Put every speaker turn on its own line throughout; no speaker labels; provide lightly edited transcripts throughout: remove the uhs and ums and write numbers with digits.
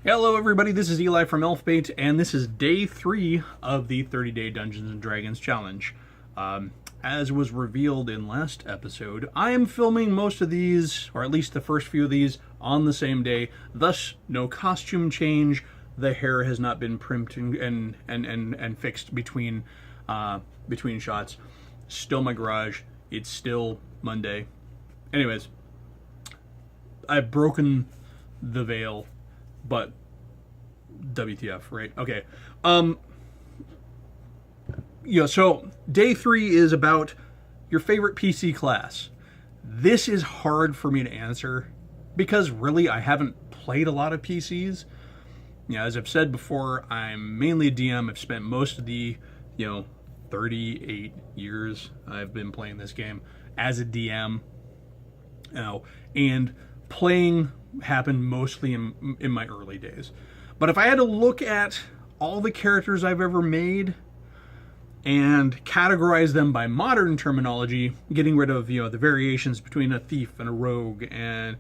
Hello everybody, this is Eli from Elfbait, and this is day 3 of the 30-day Dungeons & Dragons challenge. As was revealed in last episode, I am filming most of these, or at least the first few of these, on the same day, thus no costume change. The hair has not been primped and fixed between shots. Still my garage, it's still Monday. Anyways, I've broken the veil. But WTF, right? Okay. So day 3 is about your favorite PC class. This is hard for me to answer because really I haven't played a lot of PCs. As I've said before, I'm mainly a DM. I've spent most of the, 38 years I've been playing this game as a DM. And playing happened mostly in my early days. But if I had to look at all the characters I've ever made and categorize them by modern terminology, getting rid of the variations between a thief and a rogue and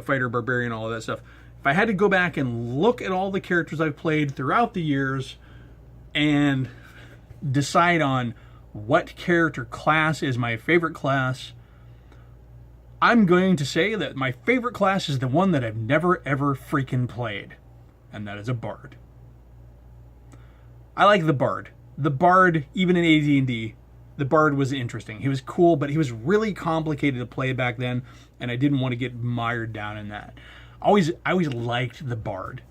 fighter, barbarian, all of that stuff. If I had to go back and look at all the characters I've played throughout the years and decide on what character class is my favorite class, I'm going to say that my favorite class is the one that I've never ever freaking played, and that is a bard. I like the bard. The bard, even in AD&D, the bard was interesting. He was cool, but he was really complicated to play back then, and I didn't want to get mired down in that. I always liked the bard.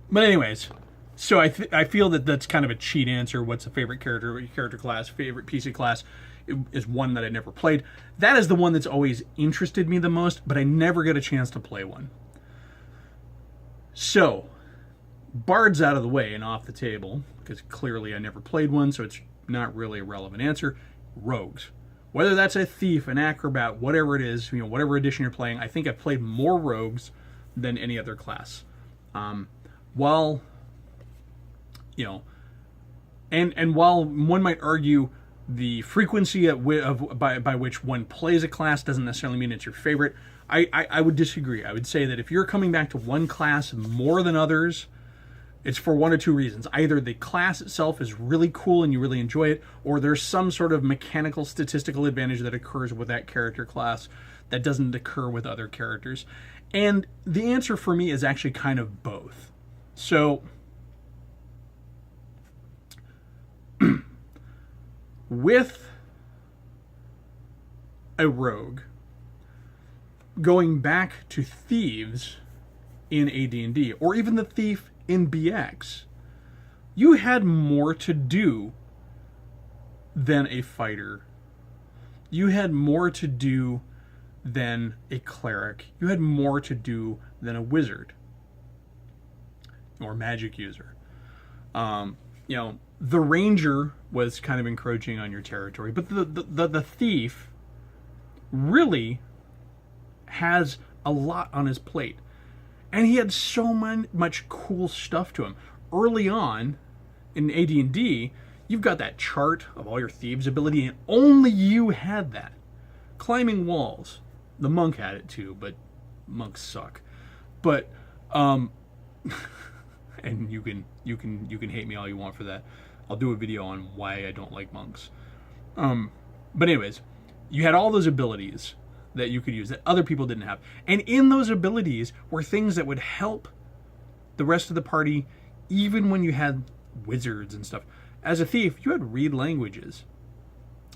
But anyways, so I feel that that's kind of a cheat answer. What's a favorite character class, favorite PC class? Is one that I never played. That is the one that's always interested me the most, but I never get a chance to play one. So, Bard's out of the way and off the table, because clearly I never played one, so it's not really a relevant answer. Rogues. Whether that's a thief, an acrobat, whatever it is, whatever edition you're playing, I think I've played more rogues than any other class. While one might argue the frequency by which one plays a class doesn't necessarily mean it's your favorite, I would disagree. I would say that if you're coming back to one class more than others, it's for one or two reasons. Either the class itself is really cool and you really enjoy it, or there's some sort of mechanical statistical advantage that occurs with that character class that doesn't occur with other characters. And the answer for me is actually kind of both. So with a rogue, going back to thieves in AD&D, or even the thief in BX, you had more to do than a fighter. You had more to do than a cleric. You had more to do than a wizard or magic user. The ranger was kind of encroaching on your territory, but the thief really has a lot on his plate, and he had so much cool stuff to him. Early on in AD&D, you've got that chart of all your thieves' ability, and only you had that. Climbing walls, the monk had it too, but monks suck. But and you can hate me all you want for that. I'll do a video on why I don't like monks. But anyways, you had all those abilities that you could use that other people didn't have. And in those abilities were things that would help the rest of the party, even when you had wizards and stuff. As a thief, you had read languages.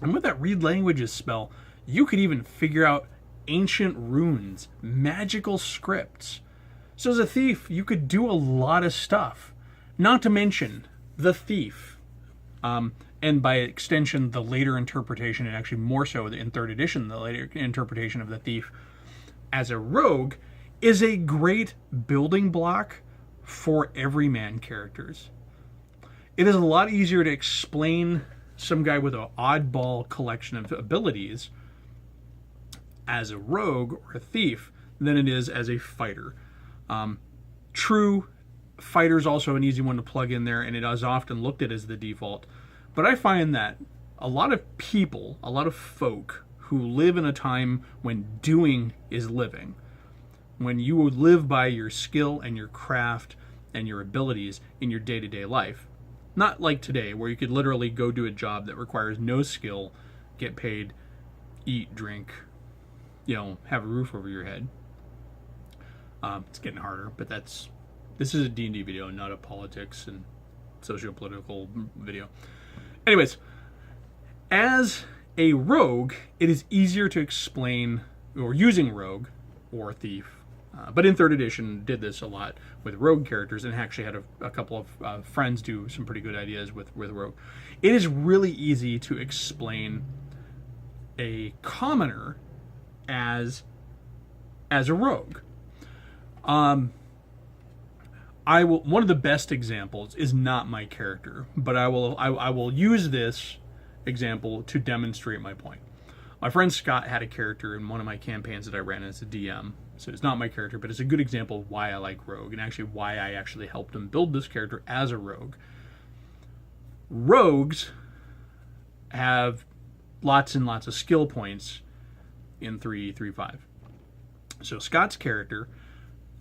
And with that read languages spell, you could even figure out ancient runes, magical scripts. So as a thief, you could do a lot of stuff. Not to mention the thief. And by extension, the later interpretation, and actually more so in 3rd edition, the later interpretation of the thief as a rogue, is a great building block for everyman characters. It is a lot easier to explain some guy with an oddball collection of abilities as a rogue or a thief than it is as a fighter. True, fighter's also an easy one to plug in there, and it is often looked at as the default. But I find that a lot of people, a lot of folk who live in a time when doing is living, when you live by your skill and your craft and your abilities in your day-to-day life. Not like today, where you could literally go do a job that requires no skill, get paid, eat, drink, have a roof over your head. It's getting harder, but this is a D&D video, not a politics and socio-political video. Anyways, as a rogue, it is easier to explain, or using rogue or thief, but in 3rd edition did this a lot with rogue characters, and actually had a couple of friends do some pretty good ideas with rogue. It is really easy to explain a commoner as a rogue. One of the best examples is not my character, but I will use this example to demonstrate my point. My friend Scott had a character in one of my campaigns that I ran as a DM. So it's not my character, but it's a good example of why I like rogue, and actually why I actually helped him build this character as a rogue. Rogues have lots and lots of skill points in 3.5. So Scott's character,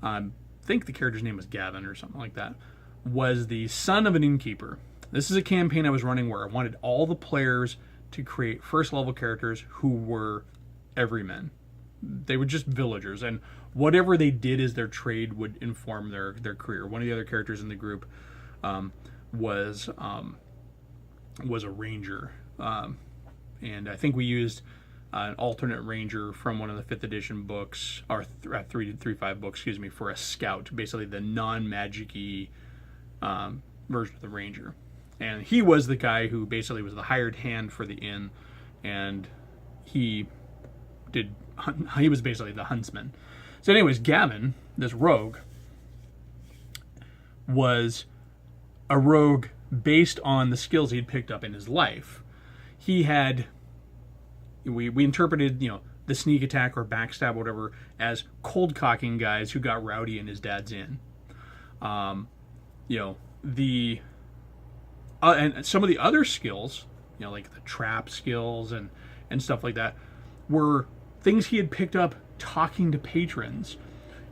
I think the character's name was Gavin or something like that, was the son of an innkeeper. This is a campaign I was running where I wanted all the players to create first level characters who were everymen. They were just villagers, and whatever they did as their trade would inform their career. One of the other characters in the group was a ranger, and I think we used an alternate ranger from one of the 5th edition books, or 3.5 books, excuse me, for a scout, basically the non-magic-y version of the ranger. And he was the guy who basically was the hired hand for the inn, and he was basically the huntsman. So anyways, Gavin, this rogue, was a rogue based on the skills he'd picked up in his life. He had, we interpreted, the sneak attack or backstab, whatever, as cold cocking guys who got rowdy in his dad's inn. And some of the other skills, like the trap skills and stuff like that, were things he had picked up talking to patrons.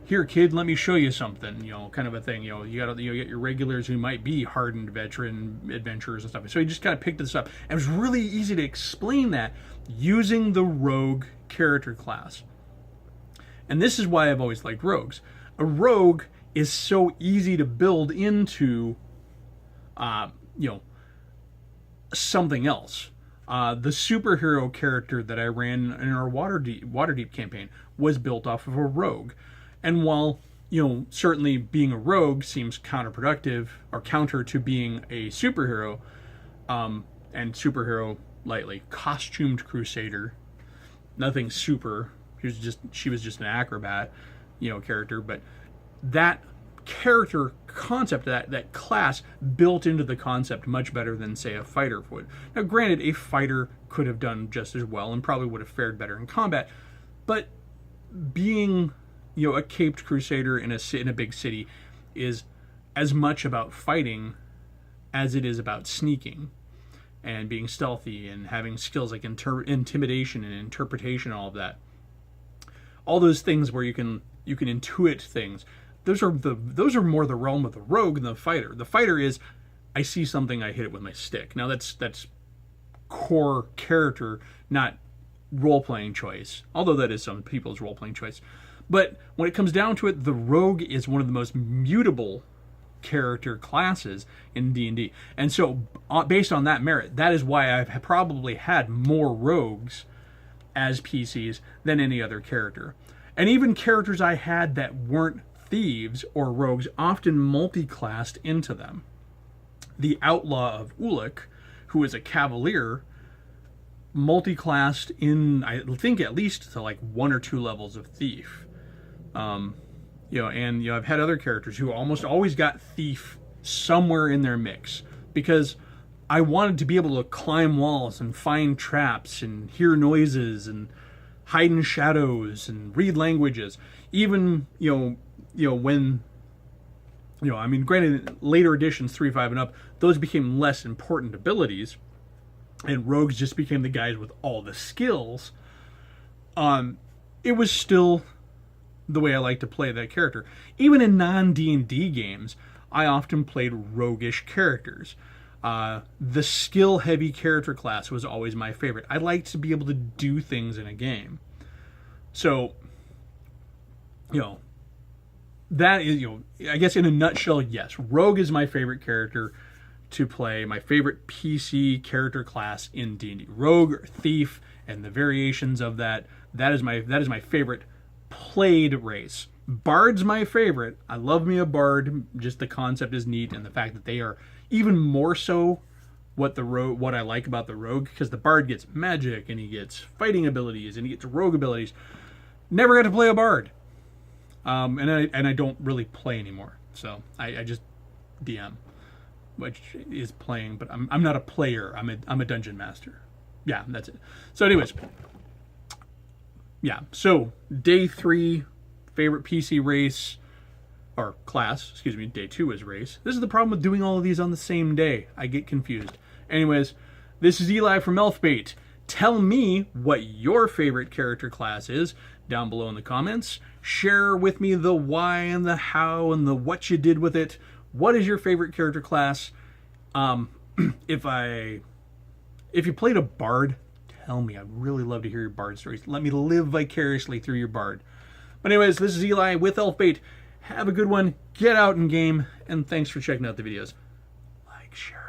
Here, kid, let me show you something, kind of a thing. You get your regulars who might be hardened veteran adventurers and stuff. So he just kind of picked this up. And it was really easy to explain that using the rogue character class. And this is why I've always liked rogues. A rogue is so easy to build into, something else. The superhero character that I ran in our Waterdeep campaign was built off of a rogue. And while, certainly being a rogue seems counterproductive or counter to being a superhero, and superhero lightly, costumed crusader, nothing super, she was just an acrobat, character, but that character concept, that class built into the concept much better than, say, a fighter would. Now, granted, a fighter could have done just as well and probably would have fared better in combat, but being, a caped crusader in a big city is as much about fighting as it is about sneaking and being stealthy and having skills like intimidation and interpretation, all of that. All those things where you can intuit things. Those are more the realm of the rogue than the fighter. The fighter is, I see something, I hit it with my stick. Now that's core character, not role-playing choice. Although that is some people's role-playing choice. But when it comes down to it, the rogue is one of the most mutable character classes in D&D. And so, based on that merit, that is why I've probably had more rogues as PCs than any other character. And even characters I had that weren't thieves or rogues often multi-classed into them. The Outlaw of Ulick, who is a cavalier, multi-classed in, I think, at least to like 1 or 2 levels of thief. I've had other characters who almost always got thief somewhere in their mix, because I wanted to be able to climb walls and find traps and hear noises and hide in shadows and read languages. Even, when, granted, later editions, 3.5 and up, those became less important abilities, and rogues just became the guys with all the skills. It was still the way I like to play that character. Even in non-D&D games, I often played roguish characters. The skill-heavy character class was always my favorite. I like to be able to do things in a game. So, that is, I guess in a nutshell, yes, Rogue is my favorite character to play, my favorite PC character class in D&D. Rogue, or Thief, and the variations of that is my favorite played race. Bard's my favorite. I love me a Bard. Just the concept is neat, and the fact that they are even more so what I like about the Rogue, because the Bard gets magic and he gets fighting abilities and he gets rogue abilities. Never got to play a Bard, and I don't really play anymore. So I just DM, which is playing, but I'm not a player. I'm a dungeon master. Yeah, that's it. So anyways, yeah. So day 3, favorite PC race or class. Excuse me. Day 2 is race. This is the problem with doing all of these on the same day. I get confused. Anyways, this is Eli from Elfbait. Tell me what your favorite character class is down below in the comments. Share with me the why and the how and the what you did with it. What is your favorite character class? If you played a Bard, tell me. I'd really love to hear your Bard stories. Let me live vicariously through your Bard. But anyways, this is Eli with Elfbait. Have a good one. Get out in game, and thanks for checking out the videos. Like, share.